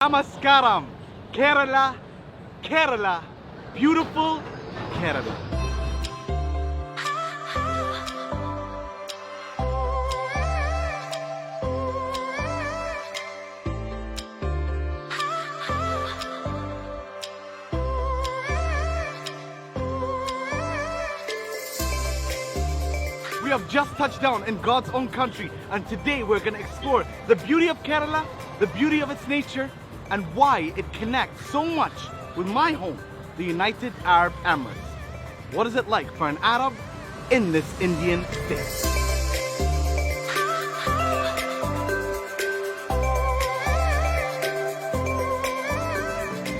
Namaskaram, Kerala, Kerala, beautiful Kerala. We have just touched down in God's own country, and today we're going to explore the beauty of Kerala, the beauty of its nature, and why it connects so much with my home, the United Arab Emirates. What is it like for an Arab in this Indian state?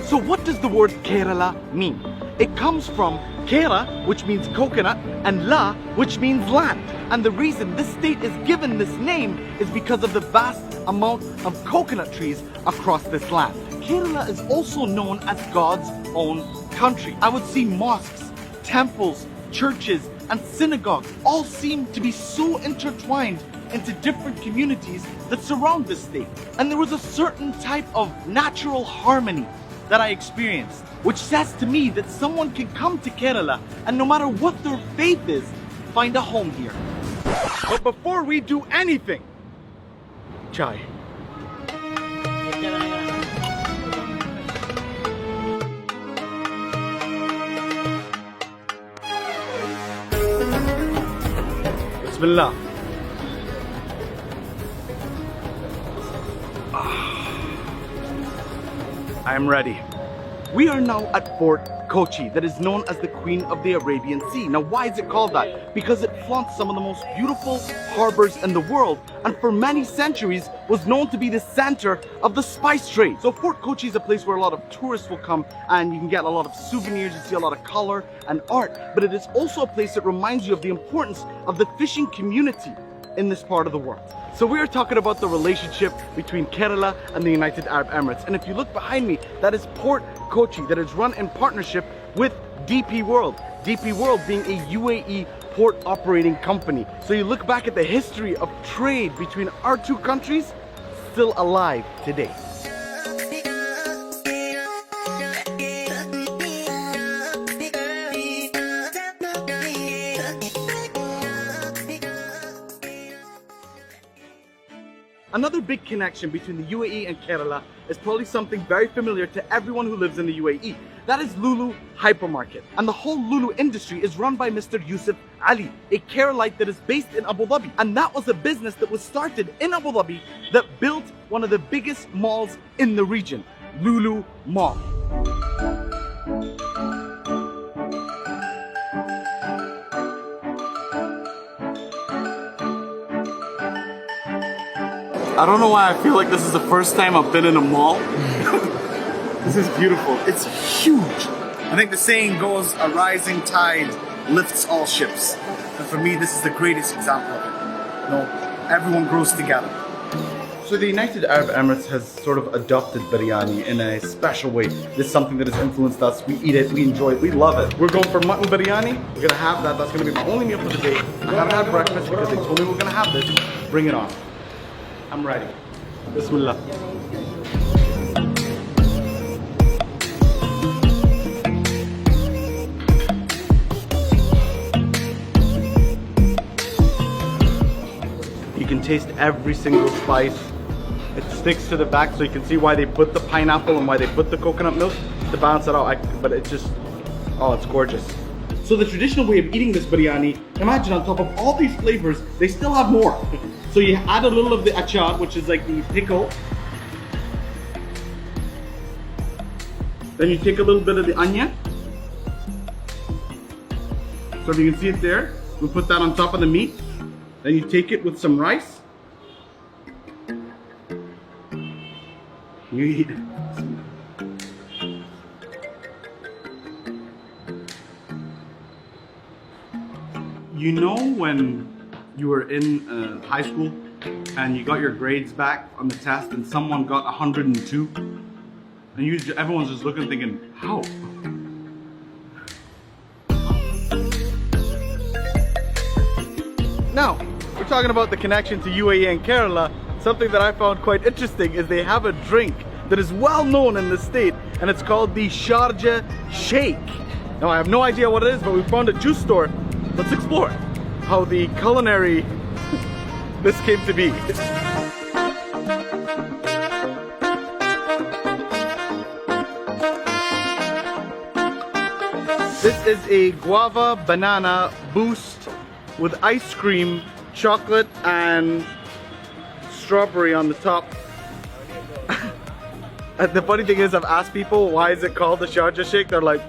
So what does the word Kerala mean? It comes from Kera, which means coconut, and La, which means land. And the reason this state is given this name is because of the vast amount of coconut trees across this land. Kerala is also known as God's own country. I would see mosques, temples, churches, and synagogues all seem to be so intertwined into different communities that surround this state. And there was a certain type of natural harmony that I experienced, which says to me that someone can come to Kerala and no matter what their faith is, find a home here. But before we do anything, chai. Bismillah. I am ready. We are now at Fort Kochi, that is known as the Queen of the Arabian Sea. Now, why is it called that? Because it flaunts some of the most beautiful harbors in the world, and for many centuries was known to be the center of the spice trade. So Fort Kochi is a place where a lot of tourists will come and you can get a lot of souvenirs, you see a lot of color and art, but it is also a place that reminds you of the importance of the fishing community in this part of the world. So we are talking about the relationship between Kerala and the United Arab Emirates. And if you look behind me, that is Port Kochi, that is run in partnership with DP World. DP World being a UAE port operating company. So you look back at the history of trade between our two countries, still alive today. Another big connection between the UAE and Kerala is probably something very familiar to everyone who lives in the UAE. That is Lulu Hypermarket. And the whole Lulu industry is run by Mr. Yusuf Ali, a Keralite that is based in Abu Dhabi. And that was a business that was started in Abu Dhabi that built one of the biggest malls in the region, Lulu Mall. I don't know why I feel like this is the first time I've been in a mall. This is beautiful. It's huge. I think the saying goes, a rising tide lifts all ships. And for me, this is the greatest example of it. You know, everyone grows together. So the United Arab Emirates has sort of adopted biryani in a special way. This is something that has influenced us. We eat it, we enjoy it, we love it. We're going for mutton biryani. We're gonna have that. That's gonna be my only meal for the day. I haven't had breakfast because they told me we're gonna have this. Bring it on. I'm ready. Bismillah. You can taste every single spice. It sticks to the back, so you can see why they put the pineapple and why they put the coconut milk to balance it out. But it's just, oh, it's gorgeous. So the traditional way of eating this biryani, imagine on top of all these flavors, they still have more. So you add a little of the achar, which is like the pickle. Then you take a little bit of the onion. So if you can see it there, we put that on top of the meat. Then you take it with some rice. You eat it. You know when you were in high school and you got your grades back on the test and someone got 102 and everyone's just looking thinking, how? Now, we're talking about the connection to UAE and Kerala. Something that I found quite interesting is they have a drink that is well known in the state, and it's called the Sharjah Shake. Now I have no idea what it is, but we found a juice store. Let's explore how the culinary this came to be. This is a guava banana boost with ice cream, chocolate, and strawberry on the top. The funny thing is, I've asked people why is it called the Sharjah Shake. They're like,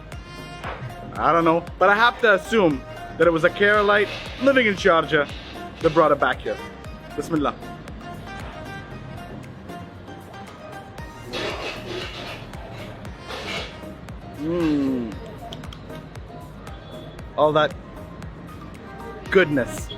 I don't know. But I have to assume that it was a Keralite living in Sharjah that brought it back here. Bismillah. Mmm. All that goodness.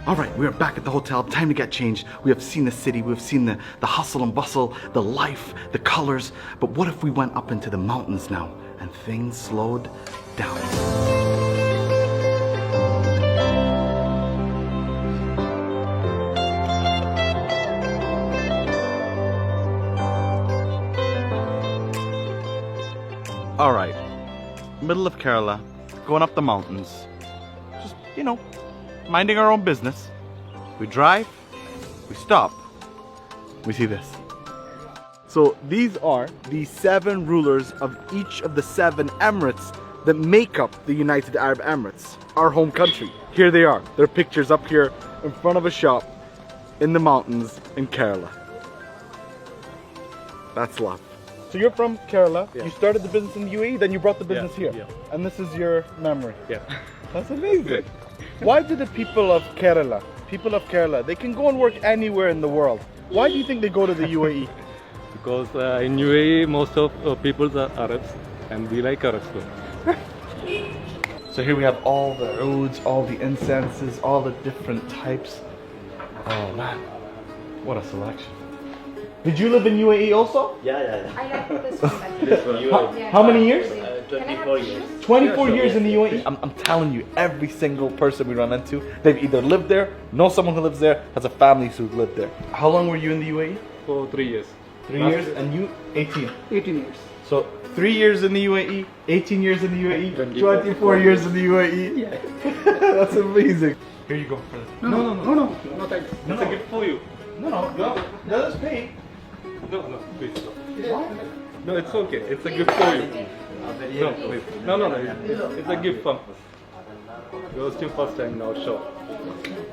All right, we are back at the hotel. Time to get changed. We have seen the city, we've seen the hustle and bustle, the life, the colors. But what if we went up into the mountains now and things slowed down? All right, middle of Kerala, going up the mountains, just, you know, minding our own business. We drive, we stop, we see this. So these are the 7 rulers of each of the 7 emirates that make up the United Arab Emirates, our home country. Here they are, their pictures up here in front of a shop in the mountains in Kerala. That's love. So you're from Kerala, you started the business in the UAE, then you brought the business here. Yeah. And this is your memory. Yeah. That's amazing. Why do the people of Kerala, they can go and work anywhere in the world. Why do you think they go to the UAE? Because in UAE most of people are Arabs and we like Arabs too. So here we have all the ouds, all the incenses, all the different types. Oh man, what a selection. Did you live in UAE also? Yeah. I like this one. How many years? 24 years. 24 years in the UAE? I'm telling you, every single person we run into, they've either lived there, know someone who lives there, has a family who's lived there. How long were you in the UAE? For 3 years. 3 years, and you 18. 18 years. So 3 years in the UAE, 18 years in the UAE, 24 years in the UAE. Yeah. That's amazing. Here you go. No, thanks. It's a gift for you. No, let us pay. No, please stop. No, it's okay. It's a gift for you. No, please. No. It's a gift from us. It was your first time in our shop.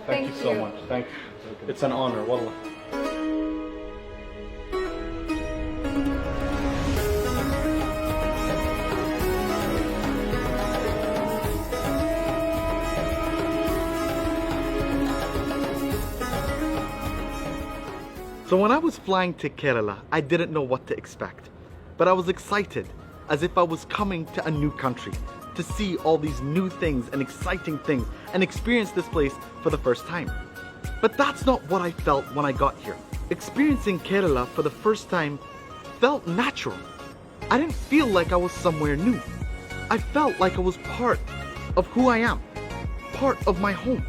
Thank you so much. Thank you. It's an honor, wallah. So when I was flying to Kerala, I didn't know what to expect. But I was excited, as if I was coming to a new country, to see all these new things and exciting things and experience this place for the first time. But that's not what I felt when I got here. Experiencing Kerala for the first time felt natural. I didn't feel like I was somewhere new. I felt like I was part of who I am, part of my home.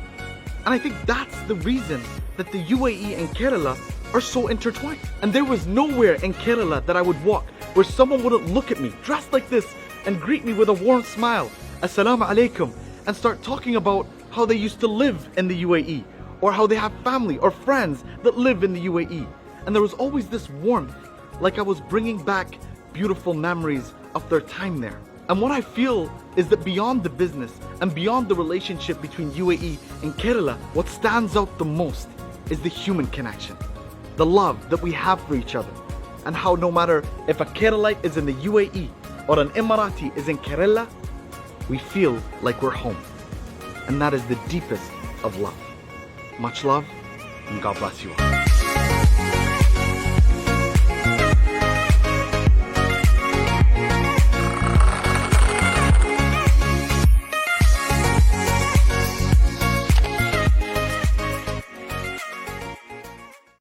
And I think that's the reason that the UAE and Kerala are so intertwined. And there was nowhere in Kerala that I would walk where someone wouldn't look at me dressed like this and greet me with a warm smile, Assalamu alaikum, and start talking about how they used to live in the UAE, or how they have family or friends that live in the UAE. And there was always this warmth, like I was bringing back beautiful memories of their time there. And what I feel is that beyond the business and beyond the relationship between UAE and Kerala, what stands out the most is the human connection, the love that we have for each other, and how no matter if a Keralite is in the UAE or an Emirati is in Kerala, we feel like we're home. And that is the deepest of love. Much love, and God bless you all.